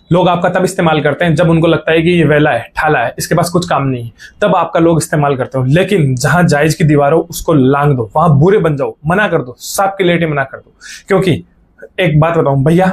लोग आपका तब इस्तेमाल करते हैं जब उनको लगता है कि ये वेला है, ठाला है, इसके पास कुछ काम नहीं है, तब आपका लोग इस्तेमाल करते हो। लेकिन जहां जायज की दीवार हो उसको लांग दो, वहां बुरे बन जाओ, मना कर दो, साफ क्लियरिटी मना कर दो। क्योंकि एक बात बताऊं भैया,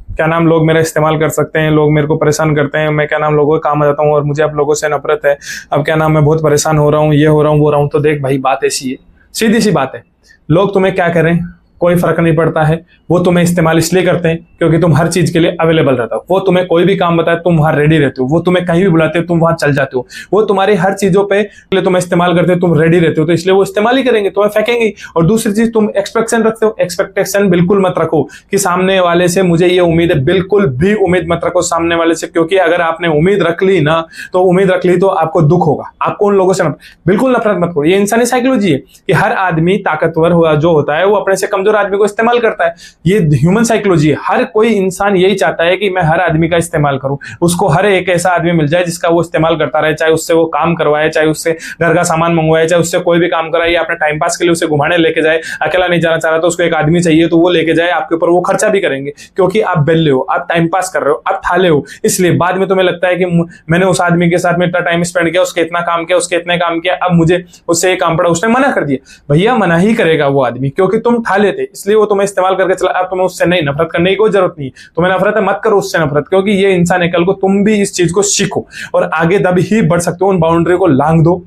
क्या नाम, लोग मेरा इस्तेमाल कर सकते हैं, लोग मेरे को परेशान करते हैं, मैं क्या नाम लोगों के काम आ जाता हूँ और मुझे अब लोगों से नफरत है, अब क्या नाम मैं बहुत परेशान हो रहा हूँ, ये हो रहा हूँ, वो हो रहा हूँ। तो देख भाई, बात ऐसी है, सीधी सी बात है, लोग तुम्हें क्या करें कोई फर्क नहीं पड़ता है। वो तुम्हें इस्तेमाल इसलिए करते हैं क्योंकि तुम हर चीज के लिए अवेलेबल रहता हो। वो तुम्हें कोई भी काम बताए तुम वहां रेडी रहते हो, वो तुम्हें कहीं भी बुलाते हो तुम वहां चल जाते हो, वो तुम्हारी हर चीजों पे तुम्हें इस्तेमाल करते हो, तुम रेडी रहते हो, तो इसलिए वो इस्तेमाल ही करेंगे, तुम्हें फेंकेंगे। और दूसरी चीज, तुम एक्सपेक्टेशन रखते हो, एक्सपेक्टेशन बिल्कुल मत रखो कि सामने वाले से मुझे ये उम्मीद है, बिल्कुल भी उम्मीद मत रखो सामने वाले से। क्योंकि अगर आपने उम्मीद रख ली ना, तो उम्मीद रख ली तो आपको दुख होगा, आपको उन लोगों से बिल्कुल नफरत मत करो। ये इंसानी साइकोलॉजी है कि हर आदमी ताकतवर हुआ जो होता है वो अपने से कमजोर आदमी को इस्तेमाल करता है। ये ह्यूमन साइकोलॉजी है। हर कोई इंसान यही चाहता है कि मैं हर आदमी का इस्तेमाल करूं, उसको हर एक ऐसा आदमी मिल जाए जिसका वो इस्तेमाल करता रहे, चाहे उससे वो काम करवाए, चाहे उससे घर का सामान मंगवाए, चाहे उससे कोई भी काम कराए, या अपने टाइम पास के लिए उसे घुमाने लेके जाए। अकेला नहीं जाना चाह रहा तो उसको एक आदमी चाहिए तो वो लेके जाए, आपके ऊपर वो खर्चा भी करेंगे क्योंकि आप बेल्ले हो, आप टाइम पास कर रहे हो, आप ठाले हो। इसलिए बाद में तुम्हें लगता है कि मैंने उस आदमी के साथ में इतना टाइम स्पेंड किया, उसके इतना काम किया, उसके इतने काम किया, अब मुझे उससे एक काम पड़ा, उसने मना कर दिया। भैया मना ही करेगा वो आदमी क्योंकि तुम ठाले थे, इसलिए वो तुम्हें इस्तेमाल करके चला। अब तुम्हें उससे नहीं नफरत करने की कोई जरूरत नहीं है। तुम्हें नफरत है, मत करो उससे नफरत, क्योंकि ये इंसान है। कल को तुम भी इस चीज को सीखो और आगे तब ही बढ़ सकते हो। उन बाउंड्री को लांग दो।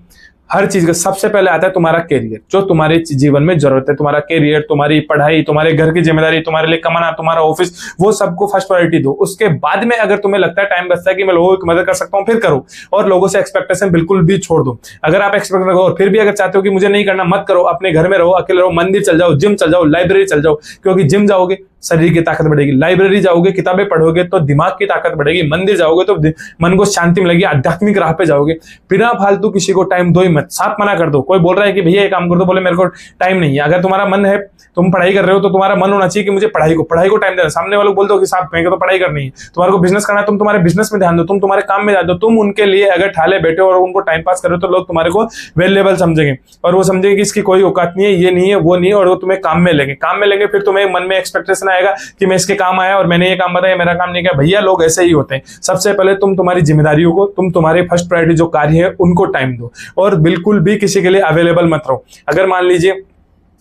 हर चीज का सबसे पहले आता है तुम्हारा कैरियर, जो तुम्हारे जीवन में जरूरत है। तुम्हारा कैरियर, तुम्हारी पढ़ाई, तुम्हारे घर की जिम्मेदारी, तुम्हारे लिए कमाना, तुम्हारा ऑफिस, वो सबको फर्स्ट प्रायोरिटी दो। उसके बाद में अगर तुम्हें लगता है, टाइम बचता है कि मैं लोगों की मदद कर सकता हूं, फिर करो। और लोगों से एक्सपेक्टेशन बिल्कुल भी छोड़ दो। अगर आप एक्सपेक्ट करो और फिर भी अगर चाहते हो कि मुझे नहीं करना, मत करो। अपने घर में रहो, अकेले रहो, मंदिर चल जाओ, जिम चल जाओ, लाइब्रेरी चल जाओ। क्योंकि जिम जाओगे शरीर की ताकत बढ़ेगी, लाइब्रेरी जाओगे किताबें पढ़ोगे तो दिमाग की ताकत बढ़ेगी, मंदिर जाओगे तो मन को शांति मिलेगी, आध्यात्मिक राह पे जाओगे। बिना फालतू किसी को टाइम दो ही मत, साफ मना कर दो। कोई बोल रहा है कि भैया ये काम कर दो, बोले मेरे को टाइम नहीं है। अगर तुम्हारा मन है, तुम पढ़ाई कर रहे हो, तो तुम्हारा मन होना चाहिए कि मुझे पढ़ाई को टाइम देना। सामने वालों को बोल दो कि साहब मेरे को तो पढ़ाई करनी है। तुम्हारे को बिजनेस करना है, तुम तुम्हारे बिजनेस में ध्यान दो, तुम तुम्हारे काम में ध्यान दो। तुम उनके लिए अगर ठाले बैठे हो और उनको टाइम पास कर रहे हो तो लोग तुम्हारे को वैल्यूएबल समझेंगे और वो समझेंगे कि इसकी कोई औकात नहीं है, ये नहीं है, वो नहीं है, और वो तुम्हें काम में लेंगे। फिर तुम्हें मन में एक्सपेक्टेशन आएगा कि मैं इसके काम आया और मैंने ये काम बताया, मेरा काम नहीं किया। भैया लोग ऐसे ही होते हैं। सबसे पहले तुम तुम्हारी जिम्मेदारियों को, तुम तुम्हारे फर्स्ट प्रायोरिटी जो कार्य है उनको टाइम दो और बिल्कुल भी किसी के लिए अवेलेबल मत रहो। अगर मान लीजिए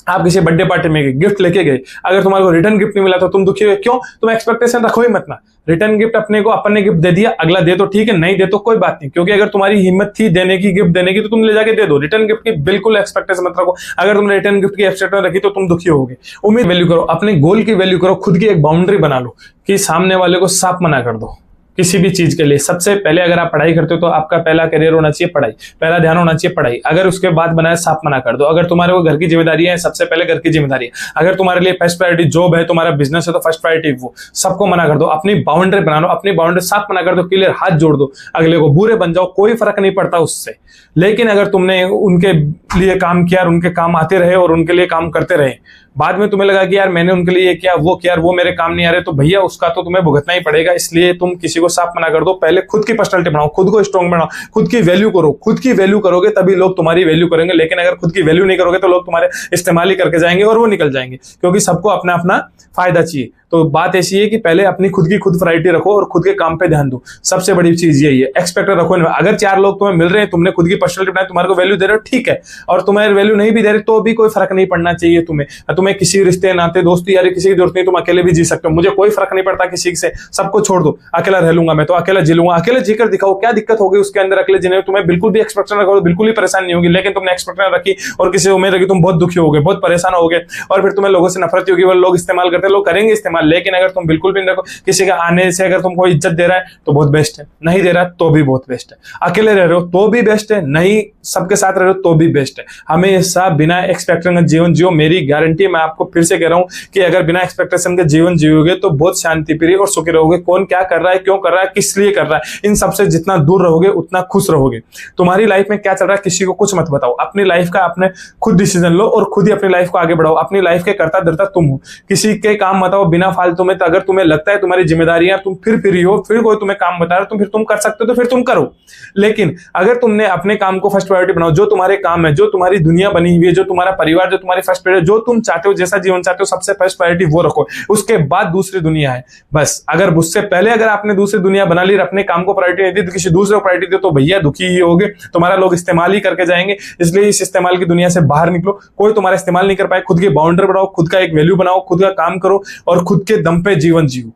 आप किसी बर्थडे पार्टी में गए, गिफ्ट लेके गए, अगर तुम्हारे को रिटर्न गिफ्ट नहीं मिला तो तुम दुखी हुए, क्यों? तुम एक्सपेक्टेशन रखो ही मत ना। रिटर्न गिफ्ट अपने को, अपन ने गिफ्ट दे दिया, अगला दे तो ठीक है, नहीं दे तो कोई बात नहीं। क्योंकि अगर तुम्हारी हिम्मत थी देने की, गिफ्ट देने की, तो तुम ले जाके दे दो। रिटर्न गिफ्ट की बिल्कुल एक्सपेक्टेशन मत रखो। अगर तुमने रिटर्न गिफ्ट की एक्सपेक्टेशन रखी तो तुम दुखी होगे। उम्मीद वैल्यू करो, अपने गोल की वैल्यू करो, खुद की एक बाउंड्री बना लो कि सामने वाले को साफ मना कर दो किसी भी चीज के लिए। सबसे पहले अगर आप पढ़ाई करते हो तो आपका पहला करियर होना चाहिए पढ़ाई, पहला ध्यान होना चाहिए पढ़ाई। अगर उसके बाद बनाए, साफ मना कर दो। अगर तुम्हारे को घर की जिम्मेदारी है, सबसे पहले घर की जिम्मेदारी है। अगर तुम्हारे लिए फर्स्ट प्रायोरिटी जॉब है, तुम्हारा बिजनेस है, तो फर्स्ट प्रायोरिटी वो। सबको मना कर दो, अपनी बाउंड्री बना लो, अपनी बाउंड्री साफ मना कर दो, क्लियर, हाथ जोड़ दो। अगले को बुरे बन जाओ, कोई फर्क नहीं पड़ता उससे। लेकिन अगर तुमने उनके लिए काम किया और उनके काम आते रहे और उनके लिए काम करते रहे, बाद में तुम्हें लगा कि यार मैंने उनके लिए किया, वो किया, वो मेरे काम नहीं आ रहे, तो भैया उसका तो तुम्हें भुगतना ही पड़ेगा। इसलिए तुम किसी को साफ मना कर दो। पहले खुद की पर्सनालिटी बनाओ, खुद को स्ट्रॉन्ग बनाओ, खुद की वैल्यू करो। खुद की वैल्यू करोगे तभी लोग तुम्हारी वैल्यू करेंगे। लेकिन अगर खुद की वैल्यू नहीं करोगे तो लोग तुम्हारे इस्तेमाल ही करके जाएंगे और वो निकल जाएंगे। क्योंकि सबको अपना अपना फायदा चाहिए। तो बात ऐसी है कि पहले अपनी खुद की खुद प्रायोरिटी रखो और खुद के काम पे ध्यान दो। सबसे बड़ी चीज यही है। एक्सपेक्ट रखो। अगर 4 लोग तुम्हें मिल रहे हैं, तुमने खुद की पर्सनालिटी बनाई, तुम्हारे को वैल्यू दे रहे हो, ठीक है। और तुम्हें वैल्यू नहीं भी दे रहे तो भी कोई फर्क नहीं पड़ना चाहिए तुम्हें किसी रिश्ते, नाते, दोस्ती यारी किसी की जरूरत नहीं। तुम अकेले भी जी सकते हो, मुझे कोई फर्क नहीं पड़ता किसी से। सबको छोड़ दो, अकेला रह लूंगा मैं, तो अकेला जी लूंगा। अकेले जीकर दिखाओ, क्या दिक्कत होगी उसके अंदर। अकेले जीने में तुम्हें बिल्कुल भी एक्सपेक्टेशन रखो, बिल्कुल ही परेशान नहीं होगी। लेकिन तुमने एक्सपेक्टेशन रखी और किसी उम्मीद रखी, तुम बहुत दुखी होगे, बहुत परेशान होगे और फिर तुम्हें लोगों से नफरत होगी। वो लोग इस्तेमाल करते हैं, लोग करेंगे इस्तेमाल। लेकिन अगर तुम बिल्कुल भी नहीं रखो, किसी का आने से अगर तुमको इज्जत दे रहा है तो बहुत बेस्ट है, नहीं दे रहा तो भी बहुत बेस्ट है। अकेले रह रहे हो तो भी बेस्ट है, नहीं सबके साथ रह रहे हो तो भी बेस्ट है। हमेशा बिना एक्सपेक्टेशन का जीवन जियो, मेरी गारंटी। मैं आपको फिर से कह रहा हूं कि अगर बिना एक्सपेक्टेशन के जीवन जियोगे तो बहुत शांति प्रिय और सुखी रहोगे। कौन क्या कर रहा है, क्यों कर रहा है, किस लिए कर रहा है, इन सबसे जितना दूर रहोगे उतना खुश रहोगे। तुम्हारी लाइफ में क्या चल रहा है किसी को कुछ मत बताओ। अपनी लाइफ का अपने खुद डिसीजन लो और खुद ही अपनी लाइफ को आगे बढ़ाओ। अपनी लाइफ के कर्ता धर्ता तुम हो, किसी के काम बताओ बिना फालतू में। तो अगर तुम्हें लगता है तुम्हारी जिम्मेदारियां, तुम फिर फ्री हो, फिर कोई तुम्हें काम बता रहा है, तुम फिर तुम कर सकते हो तो फिर तुम करो। लेकिन अगर तुमने अपने काम को फर्स्ट प्रायोरिटी बनाओ। जो तुम्हारे काम है, जो तुम्हारी दुनिया बनी हुई है, जो तुम्हारा परिवार, जो तुम्हारी फर्स्ट प्रायोरिटी, जो तुम चाहते हो, जैसा जीवन चाहते हो, सबसे फर्स्ट प्रायोरिटी वो रखो। उसके बाद दूसरी दुनिया है। बस अगर उससे पहले अगर आपने दूसरी दुनिया बना ली, अपने काम को प्रायोरिटी नहीं दी, तो किसी दूसरे को प्रायोरिटी दे, तो भैया दुखी ही होगे, तुम्हारा लोग इस्तेमाल ही करके जाएंगे। इसलिए इस इस्तेमाल की दुनिया से बाहर निकलो। कोई तुम्हारा इस्तेमाल नहीं कर पाए। खुद की बाउंड्री बढ़ाओ, खुद का एक वैल्यू बनाओ, खुद का काम करो और खुद के दम पे जीवन जियो।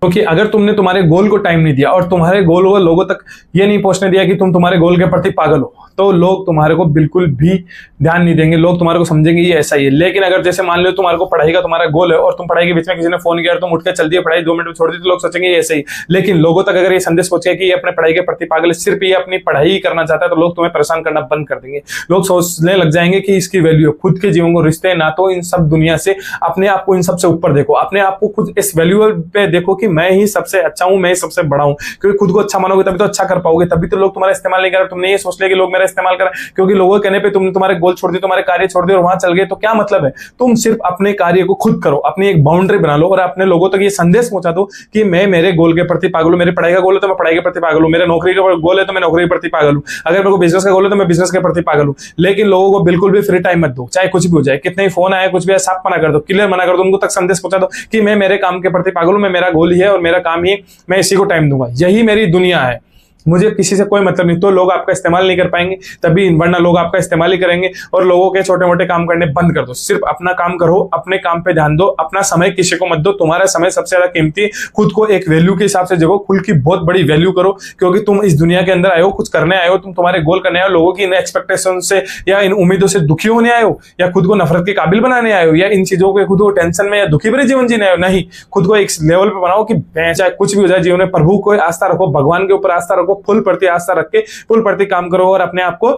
क्योंकि अगर तुमने तुम्हारे गोल को टाइम नहीं दिया और तुम्हारे गोल को लोगों तक ये नहीं पहुंचने दिया कि तुम तुम्हारे गोल के प्रति पागल हो, तो लोग तुम्हारे को बिल्कुल भी ध्यान नहीं देंगे। लोग तुम्हारे को समझेंगे ये ऐसा ही है। लेकिन अगर जैसे मान लो तुम्हारे को पढ़ाई का तुम्हारा गोल है और तुम पढ़ाई के बीच में किसी ने फोन किया और तुम उठ के चल दिए, पढ़ाई 2 मिनट में छोड़ दी, तो लोग सोचेंगे ये ऐसे ही। लेकिन लोगों तक अगर ये संदेश पहुंचे कि ये अपने पढ़ाई के प्रति पागल है, सिर्फ ये अपनी पढ़ाई ही करना चाहता है, तो लोग तुम्हें परेशान करना बंद कर देंगे। लोग सोचने लग जाएंगे कि इसकी वैल्यू है। खुद के जीवन को, रिश्ते, ना तो इन सब दुनिया से अपने आप को इन सबसे ऊपर देखो। अपने आप को खुद इस वैल्यू पे देखो कि मैं ही सबसे अच्छा हूं, मैं ही सबसे बड़ा हूं। क्योंकि खुद को अच्छा मानोगे तभी तो अच्छा कर पाओगे, तभी तो लोग तुम्हारा इस्तेमाल नहीं कर रहे। तुमने ये सोच लिया कि लोग मेरा इस्तेमाल करें, क्योंकि लोगों के कहने पे तुमने तुम्हारे गोल छोड़ दिए, तुम्हारे कार्य छोड़ दिए और वहां चल गए, तो क्या मतलब है। तुम सिर्फ अपने कार्य को खुद करो, अपनी एक बाउंड्री बना लो और अपने लोगों तक ये संदेश पहुंचा दो कि मैं मेरे गोल के प्रति पागल हूं। मेरे पढ़ाई का गोल है तो मैं पढ़ाई के प्रति पागल हूं। मेरे नौकरी का गोल है तो मैं नौकरी के प्रति पागल हूं। अगर मेरे को बिजनेस का गोल है तो मैं बिजनेस के प्रति पागल हूं। लेकिन लोगों को बिल्कुल भी फ्री टाइम मत दो, चाहे कुछ भी हो जाए, कितने ही फोन आए, कुछ भी है, साफ मना कर दो, क्लियर मना कर दो। उनको तक संदेश पहुंचा दो कि मैं मेरे काम के प्रति पागल हूं, मैं मेरा गोल ही है और मेरा काम ही, मैं इसी को टाइम दूंगा, यही मेरी दुनिया है, मुझे किसी से कोई मतलब नहीं। तो लोग आपका इस्तेमाल नहीं कर पाएंगे तभी, वरना लोग आपका इस्तेमाल ही करेंगे। और लोगों के छोटे मोटे काम करने बंद कर दो, सिर्फ अपना काम करो, अपने काम पे ध्यान दो, अपना समय किसी को मत दो। तुम्हारा समय सबसे ज्यादा कीमती है। खुद को एक वैल्यू के हिसाब से जगो, खुद की बहुत बड़ी वैल्यू करो, क्योंकि तुम इस दुनिया के अंदर आए हो, कुछ करने आए हो, तुम तुम्हारे गोल करने आए हो। लोगों की इन एक्सपेक्टेशन से या इन उम्मीदों से दुखी होने आए हो, या खुद को नफरत के काबिल बनाने आए हो, या इन चीजों के खुद को टेंशन में या दुखी भरे जीवन जीने आए हो। नहीं, खुद को एक लेवल पे बनाओ कि चाहे कुछ भी हो जाए जीवन में, प्रभु को आस्था रखो, भगवान के ऊपर आस्था रखो, फुल प्रति आस्था रख के फुल प्रति काम करो और अपने आप को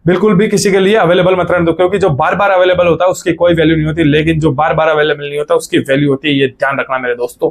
बिल्कुल भी किसी के लिए अवेलेबल मत रहने दो। क्योंकि जो बार बार अवेलेबल होता है उसकी कोई वैल्यू नहीं होती, लेकिन जो बार बार अवेलेबल नहीं होता उसकी वैल्यू होती है। ये ध्यान रखना मेरे दोस्तों।